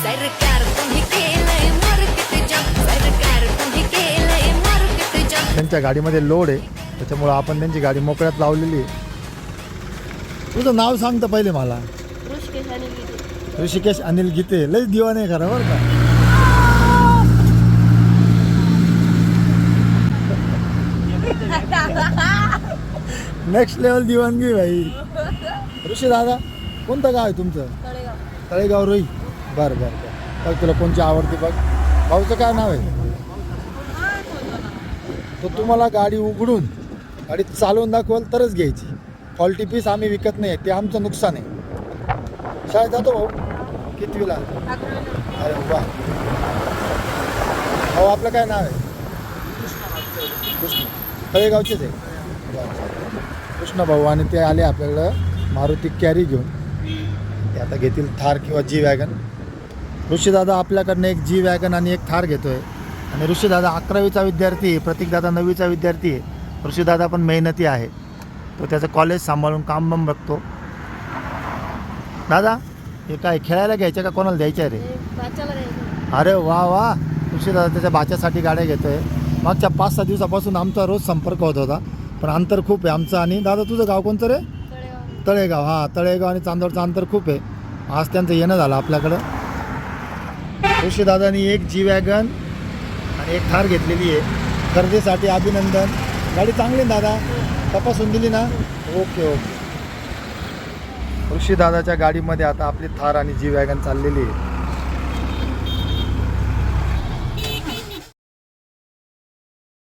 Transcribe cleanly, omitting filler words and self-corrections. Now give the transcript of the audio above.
सरकार तुम्ही केलंय मार्केट जाम, सरकार तुम्ही केलंय मार्केट जाम. त्यांच्या गाडीमध्ये लोड आहे, त्याच्यामुळं आपण त्यांची गाडी मोकळ्यात लावलेली आहे. तुझं नाव सांगतं पहिले मला. ऋषिकेश अनिल गीते. लयच दिवा नाही खरं बरं का. नेक्स्ट लेवल दिवाणगी भाई. ऋषी दादा, कोणतं गाव आहे तुमचं? तळेगाव रोई. बरं बरं बरं. बघ तुला कोणची आवडते बघ. भाऊचं काय नाव आहे? तो तुम्हाला गाडी उघडून गाडी चालवून दाखवाल तरच घ्यायची. फॉल्टी पीस आम्ही विकत नाही, ते आमचं नुकसान आहे. शाळेत जातो भाऊ? कितवीला? अरे वा. भाऊ आपलं काय नाव आहे? कृष्ण. तळेगावचेच आहे. कृष्ण भाऊ. आणि ते आले आपल्याकडं मारुती कॅरी घेऊन. ते आता घेतील थार किंवा जी वॅगन. ऋषीदादा आपल्याकडनं एक जी वॅगन आणि एक थार घेतोय. आणि ऋषीदादा 11वीचा विद्यार्थी आहे, प्रतीकदादा 9वीचा विद्यार्थी आहे. ऋषीदादा पण मेहनती आहे, तो त्याचं कॉलेज सांभाळून काम बम बघतो. दादा हे काय खेळायला घ्यायचं का कोणाला द्यायचं आहे रे? अरे वा वा. ऋषीदादा त्याच्या बाच्यासाठी गाड्या घेतोय. मागच्या 5-6 दिवसापासून आमचा रोज संपर्क होत होता, पण अंतर खूप आहे आमचं. आणि दादा तुझं गाव कोणतं रे? तळेगाव. हां, तळेगाव आणि चांदवडचं अंतर खूप आहे. आज त्यांचं येणं झालं आपल्याकडं. ऋषीदादानी एक जी वॅगन आणि एक थार घेतलेली आहे. खरेदीसाठी अभिनंदन. गाडी चांगली ना दादा? तपासून दिली ना? Okay okay. ऋषीदादाच्या गाडीमध्ये आता आपली थार आणि जी वॅगन चाललेली आहे.